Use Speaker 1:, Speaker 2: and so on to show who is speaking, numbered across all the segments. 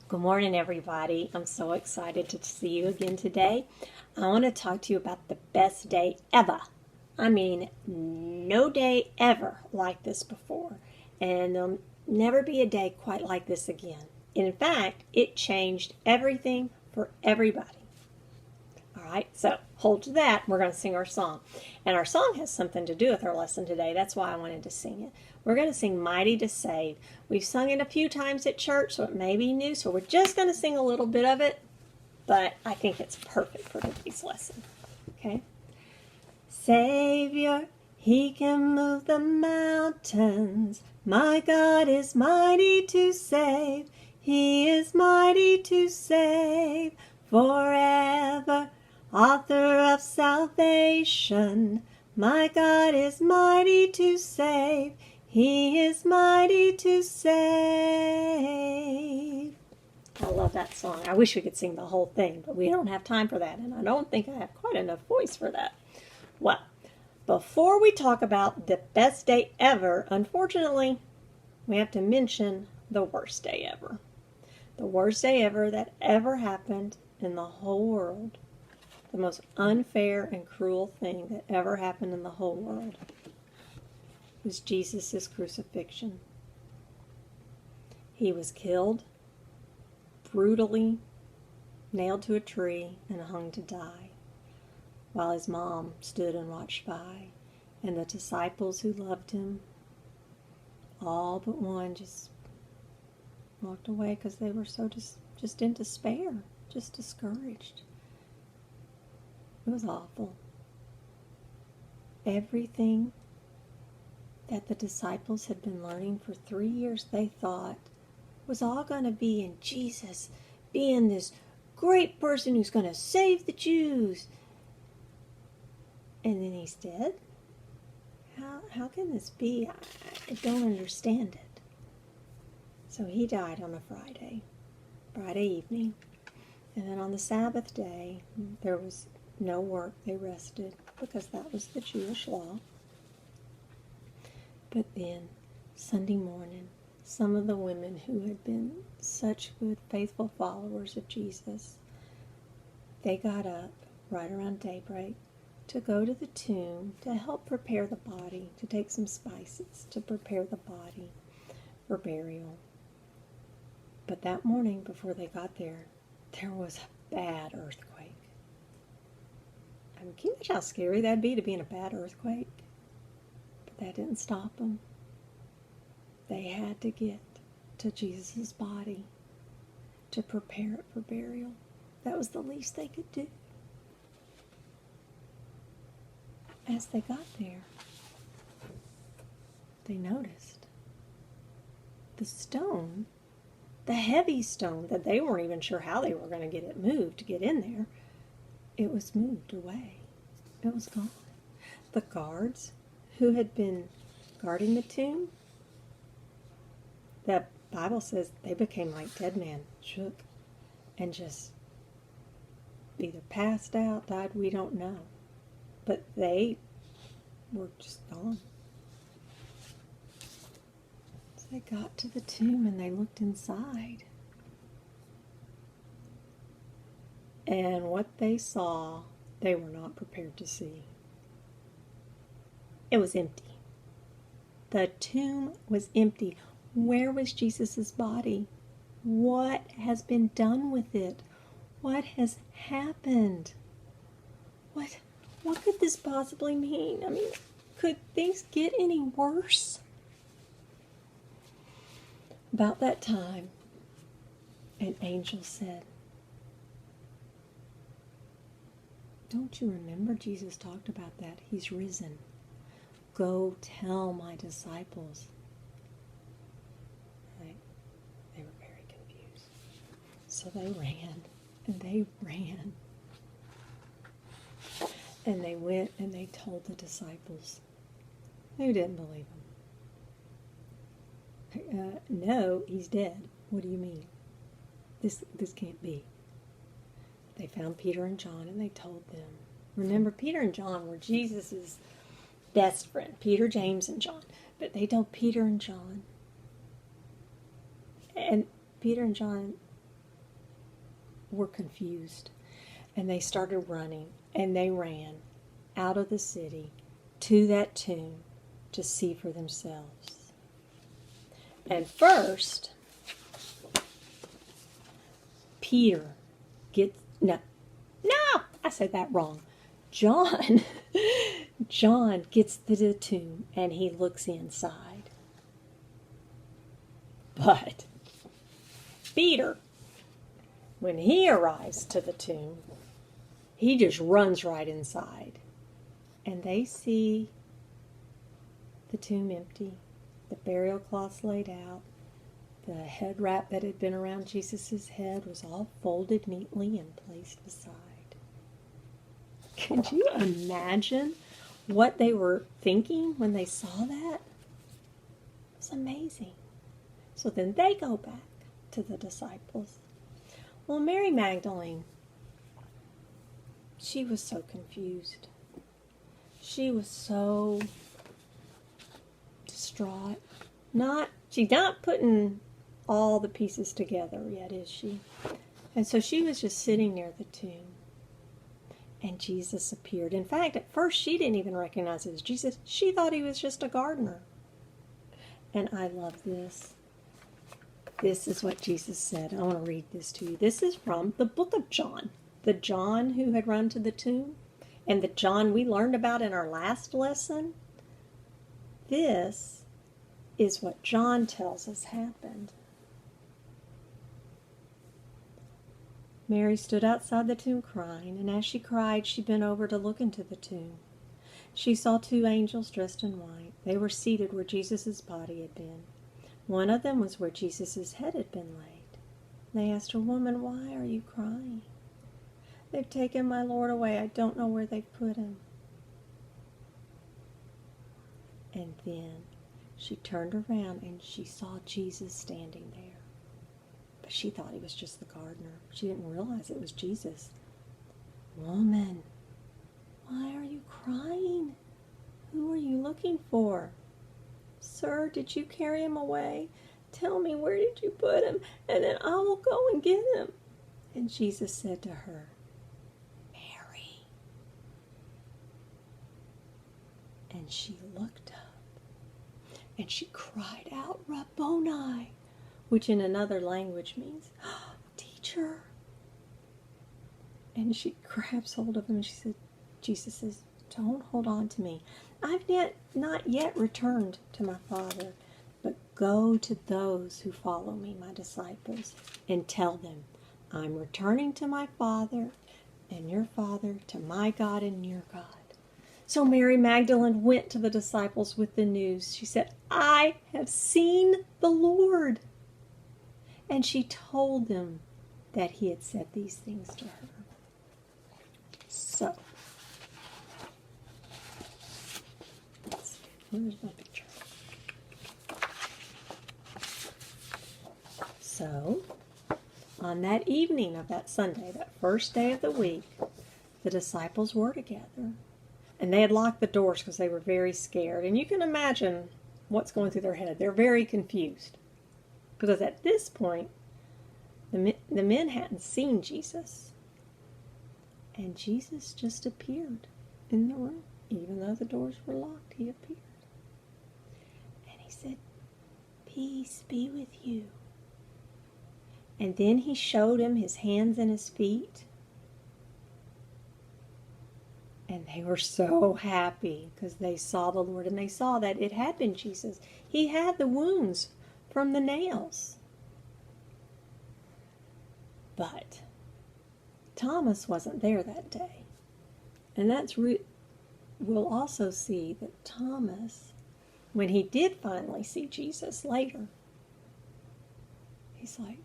Speaker 1: Good morning, everybody. I'm so excited to see you again today. I want to talk to you about the best day ever. I mean, no day ever like this before, and there'll never be a day quite like this again. In fact, it changed everything for everybody. All right, so hold to that. We're going to sing our song. And our song has something to do with our lesson today. That's why I wanted to sing it. We're going to sing Mighty to Save. We've sung it a few times at church, so it may be new. So we're just going to sing a little bit of it, but I think it's perfect for today's lesson. Okay? Savior, He can move the mountains. My God is mighty to save. He is mighty to save forever. Author of salvation, my God is mighty to save. He is mighty to save. I love that song. I wish we could sing the whole thing, but we don't have time for that, and I don't think I have quite enough voice for that. Well, before we talk about the best day ever, unfortunately, we have to mention the worst day ever. The worst day ever that ever happened in the whole world. The most unfair and cruel thing that ever happened in the whole world was Jesus' crucifixion. He was killed, brutally nailed to a tree, and hung to die, while his mom stood and watched by, and the disciples who loved him, all but one, just walked away because they were so just in despair, just discouraged. It was awful. Everything that the disciples had been learning for 3 years, they thought, was all going to be in Jesus being this great person who's going to save the Jews. And then he's dead? How can this be? I don't understand it. So he died on a Friday evening. And then on the Sabbath day, there was no work. They rested because that was the Jewish law. But then, Sunday morning, some of the women who had been such good, faithful followers of Jesus, they got up right around daybreak to go to the tomb to help prepare the body, to take some spices to prepare the body for burial. But that morning, before they got there was a bad earthquake. I mean, can you imagine how scary that'd be to be in a bad earthquake? But that didn't stop them. They had to get to Jesus' body to prepare it for burial. That was the least they could do. As they got there, they noticed the stone, the heavy stone that they weren't even sure how they were going to get it moved to get in there, it was moved away. It was gone. The guards who had been guarding the tomb, the Bible says they became like dead men, shook, and just either passed out, died, we don't know. But they were just gone. So they got to the tomb and they looked inside. And what they saw, they were not prepared to see. It was empty. The tomb was empty. Where was Jesus' body? What has been done with it? What has happened? What could this possibly mean? I mean, could things get any worse? About that time, an angel said, "Don't you remember Jesus talked about that? He's risen. Go tell my disciples." Right? They were very confused. So they ran, and they ran. And they went and they told the disciples. Who didn't believe him? No, he's dead. What do you mean? This can't be. They found Peter and John and they told them. Remember, Peter and John were Jesus' best friend. Peter, James, and John. But they told Peter and John. And Peter and John were confused, and they started running, and they ran out of the city to that tomb to see for themselves. And first, Peter gets, no, I said that wrong. John gets to the tomb and he looks inside. But Peter, when he arrives to the tomb, he just runs right inside. And they see the tomb empty, the burial cloths laid out, the head wrap that had been around Jesus' head was all folded neatly and placed aside. Could you imagine what they were thinking when they saw that? It was amazing. So then they go back to the disciples. Well, Mary Magdalene, she was so confused. She was so distraught. She's not putting all the pieces together yet, is she? And so she was just sitting near the tomb. And Jesus appeared. In fact, at first she didn't even recognize it as Jesus. She thought he was just a gardener. And I love this. This is what Jesus said. I want to read this to you. This is from the book of John. The John who had run to the tomb. And the John we learned about in our last lesson. This is what John tells us happened. Mary stood outside the tomb crying, and as she cried, she bent over to look into the tomb. She saw 2 angels dressed in white. They were seated where Jesus' body had been. One of them was where Jesus' head had been laid. They asked her, "Woman, why are you crying?" "They've taken my Lord away. I don't know where they've put him." And then she turned around and she saw Jesus standing there. But she thought he was just the gardener. She didn't realize it was Jesus. "Woman, why are you crying? Who are you looking for?" "Sir, did you carry him away? Tell me, where did you put him? And then I will go and get him." And Jesus said to her, "Mary." And she looked up and she cried out, "Rabboni," which in another language means, "Teacher." And she grabs hold of him and Jesus says, "Don't hold on to me. I've not yet returned to my Father, but go to those who follow me, my disciples, and tell them, I'm returning to my Father and your Father, to my God and your God." So Mary Magdalene went to the disciples with the news. She said, "I have seen the Lord." And she told them that he had said these things to her. So, where's my picture? So, on that evening of that Sunday, that first day of the week, the disciples were together. And they had locked the doors because they were very scared. And you can imagine what's going through their head. They're very confused. Because at this point, the men hadn't seen Jesus. And Jesus just appeared in the room. Even though the doors were locked, he appeared. And he said, "Peace be with you." And then he showed him his hands and his feet. And they were so happy because they saw the Lord. And they saw that it had been Jesus. He had the wounds from the nails. But Thomas wasn't there that day. And we'll also see that Thomas, when he did finally see Jesus later, he's like,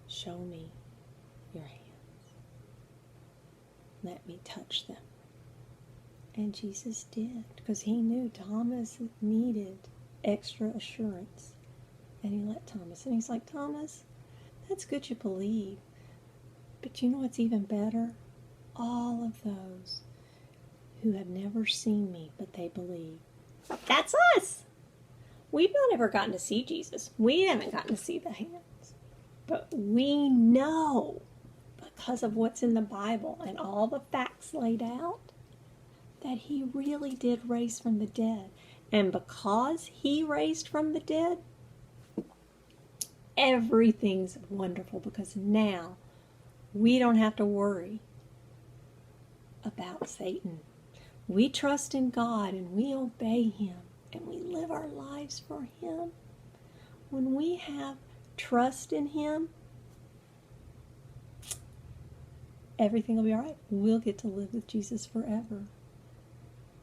Speaker 1: "Show me your hands. Let me touch them." And Jesus did, because he knew Thomas needed extra assurance. And he let Thomas. And he's like, "Thomas, that's good you believe. But you know what's even better? All of those who have never seen me, but they believe." That's us. We've not ever gotten to see Jesus. We haven't gotten to see the hands. But we know because of what's in the Bible and all the facts laid out, that he really did raise from the dead. And because he raised from the dead, everything's wonderful, because now we don't have to worry about Satan. We trust in God and we obey him and we live our lives for him. When we have trust in him, everything will be all right. We'll get to live with Jesus forever.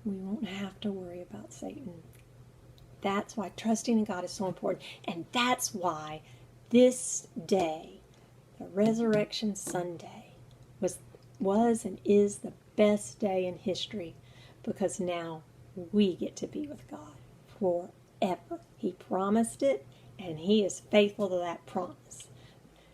Speaker 1: We won't have to worry about Satan. That's why trusting in God is so important. And that's why this day, the Resurrection Sunday, was and is the best day in history, because now we get to be with God forever. He promised it, and he is faithful to that promise.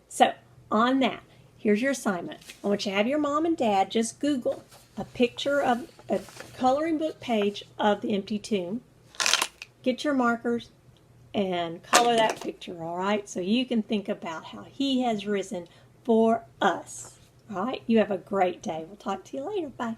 Speaker 1: So, on that, here's your assignment. I want you to have your mom and dad just Google a picture of a coloring book page of the empty tomb. Get your markers and color that picture, all right? So you can think about how he has risen for us. All right? You have a great day. We'll talk to you later. Bye.